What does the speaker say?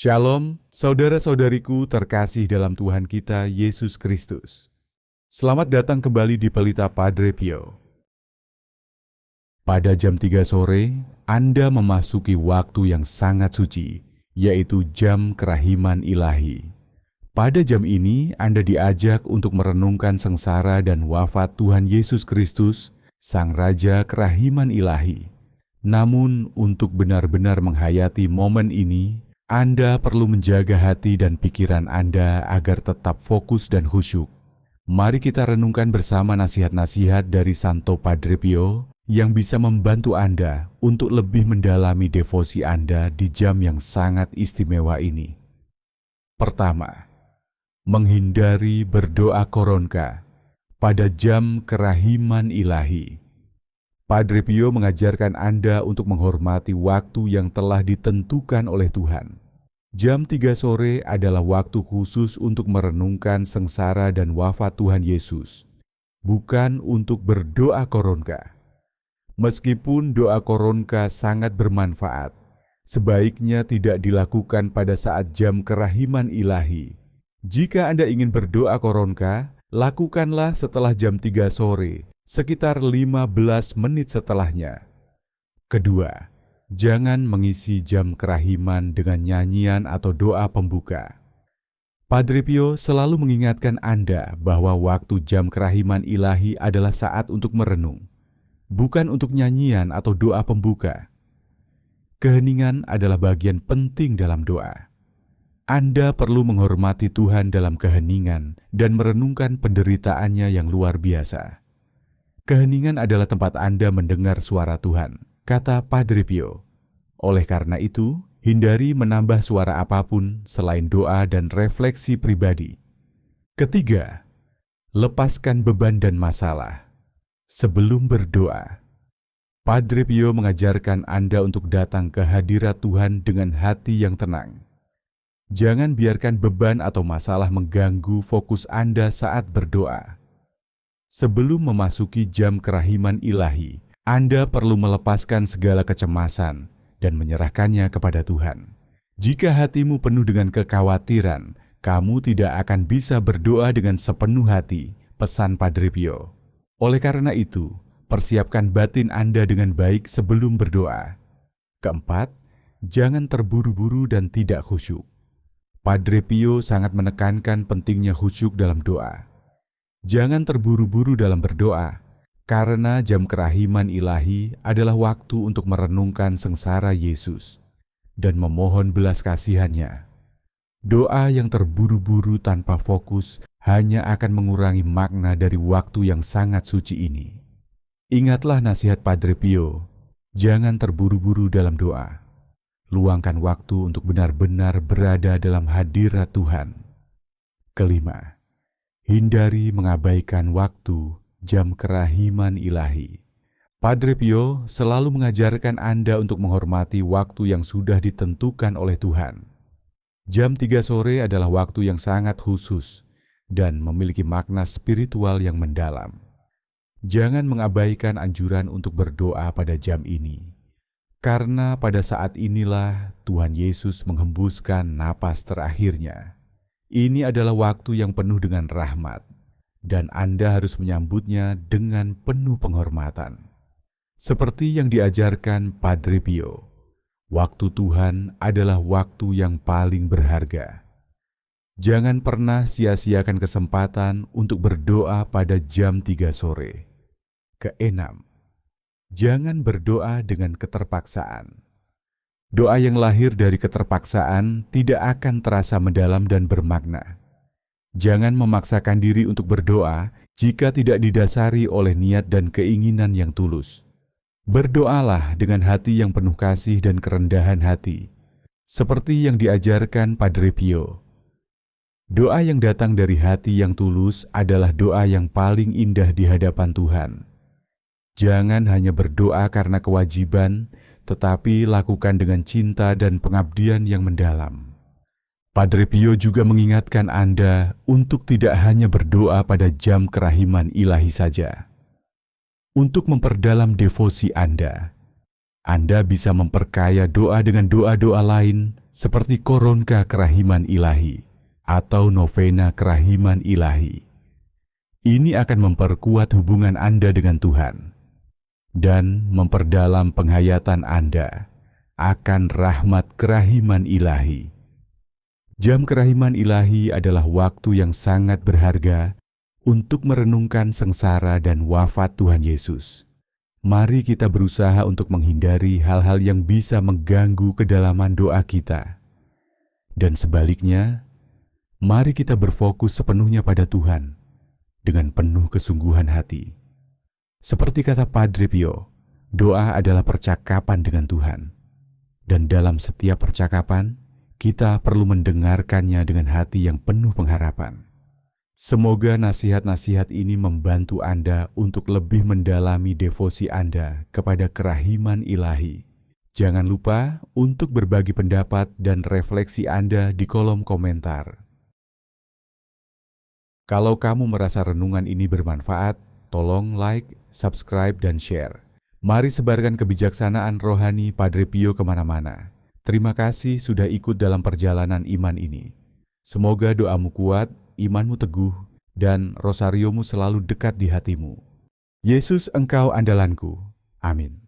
Shalom, saudara-saudariku terkasih dalam Tuhan kita Yesus Kristus. Selamat datang kembali di Pelita Padre Pio. Pada jam 3 sore, Anda memasuki waktu yang sangat suci, yaitu jam kerahiman ilahi. Pada jam ini, Anda diajak untuk merenungkan sengsara dan wafat Tuhan Yesus Kristus, Sang Raja Kerahiman Ilahi. Namun, untuk benar-benar menghayati momen ini, Anda perlu menjaga hati dan pikiran Anda agar tetap fokus dan khusyuk. Mari kita renungkan bersama nasihat-nasihat dari Santo Padre Pio yang bisa membantu Anda untuk lebih mendalami devosi Anda di jam yang sangat istimewa ini. Pertama, menghindari berdoa koronka pada jam kerahiman ilahi. Padre Pio mengajarkan Anda untuk menghormati waktu yang telah ditentukan oleh Tuhan. Jam 3 sore adalah waktu khusus untuk merenungkan sengsara dan wafat Tuhan Yesus, bukan untuk berdoa koronka. Meskipun doa koronka sangat bermanfaat, sebaiknya tidak dilakukan pada saat jam kerahiman ilahi. Jika Anda ingin berdoa koronka, lakukanlah setelah jam 3 sore, sekitar 15 menit setelahnya. Kedua, jangan mengisi jam kerahiman dengan nyanyian atau doa pembuka. Padre Pio selalu mengingatkan Anda bahwa waktu jam kerahiman ilahi adalah saat untuk merenung, bukan untuk nyanyian atau doa pembuka. Keheningan adalah bagian penting dalam doa. Anda perlu menghormati Tuhan dalam keheningan dan merenungkan penderitaannya yang luar biasa. Keheningan adalah tempat Anda mendengar suara Tuhan, kata Padre Pio. Oleh karena itu, hindari menambah suara apapun selain doa dan refleksi pribadi. Ketiga, lepaskan beban dan masalah sebelum berdoa. Padre Pio mengajarkan Anda untuk datang ke hadirat Tuhan dengan hati yang tenang. Jangan biarkan beban atau masalah mengganggu fokus Anda saat berdoa. Sebelum memasuki jam kerahiman ilahi, Anda perlu melepaskan segala kecemasan dan menyerahkannya kepada Tuhan. Jika hatimu penuh dengan kekhawatiran, kamu tidak akan bisa berdoa dengan sepenuh hati, pesan Padre Pio. Oleh karena itu, persiapkan batin Anda dengan baik sebelum berdoa. Keempat, jangan terburu-buru dan tidak khusyuk. Padre Pio sangat menekankan pentingnya khusyuk dalam doa. Jangan terburu-buru dalam berdoa, karena jam kerahiman ilahi adalah waktu untuk merenungkan sengsara Yesus dan memohon belas kasihan-Nya. Doa yang terburu-buru tanpa fokus hanya akan mengurangi makna dari waktu yang sangat suci ini. Ingatlah nasihat Padre Pio, jangan terburu-buru dalam doa. Luangkan waktu untuk benar-benar berada dalam hadirat Tuhan. Kelima, hindari mengabaikan waktu jam kerahiman ilahi. Padre Pio selalu mengajarkan Anda untuk menghormati waktu yang sudah ditentukan oleh Tuhan. Jam 3 sore adalah waktu yang sangat khusus dan memiliki makna spiritual yang mendalam. Jangan mengabaikan anjuran untuk berdoa pada jam ini, karena pada saat inilah Tuhan Yesus menghembuskan napas terakhirnya. Ini adalah waktu yang penuh dengan rahmat, dan Anda harus menyambutnya dengan penuh penghormatan. Seperti yang diajarkan Padre Pio, waktu Tuhan adalah waktu yang paling berharga. Jangan pernah sia-siakan kesempatan untuk berdoa pada jam 3 sore. Keenam, jangan berdoa dengan keterpaksaan. Doa yang lahir dari keterpaksaan tidak akan terasa mendalam dan bermakna. Jangan memaksakan diri untuk berdoa jika tidak didasari oleh niat dan keinginan yang tulus. Berdoalah dengan hati yang penuh kasih dan kerendahan hati, seperti yang diajarkan Padre Pio. Doa yang datang dari hati yang tulus adalah doa yang paling indah di hadapan Tuhan. Jangan hanya berdoa karena kewajiban, tetapi lakukan dengan cinta dan pengabdian yang mendalam. Padre Pio juga mengingatkan Anda untuk tidak hanya berdoa pada jam kerahiman ilahi saja. Untuk memperdalam devosi Anda bisa memperkaya doa dengan doa-doa lain seperti koronka kerahiman ilahi atau novena kerahiman ilahi. Ini akan memperkuat hubungan Anda dengan Tuhan dan memperdalam penghayatan Anda akan rahmat kerahiman ilahi. Jam kerahiman ilahi adalah waktu yang sangat berharga untuk merenungkan sengsara dan wafat Tuhan Yesus. Mari kita berusaha untuk menghindari hal-hal yang bisa mengganggu kedalaman doa kita. Dan sebaliknya, mari kita berfokus sepenuhnya pada Tuhan dengan penuh kesungguhan hati. Seperti kata Padre Pio, doa adalah percakapan dengan Tuhan. Dan dalam setiap percakapan, kita perlu mendengarkannya dengan hati yang penuh pengharapan. Semoga nasihat-nasihat ini membantu Anda untuk lebih mendalami devosi Anda kepada kerahiman ilahi. Jangan lupa untuk berbagi pendapat dan refleksi Anda di kolom komentar. Kalau kamu merasa renungan ini bermanfaat, tolong like, subscribe, dan share. Mari sebarkan kebijaksanaan rohani Padre Pio kemana-mana. Terima kasih sudah ikut dalam perjalanan iman ini. Semoga doamu kuat, imanmu teguh, dan rosariomu selalu dekat di hatimu. Yesus engkau andalanku. Amin.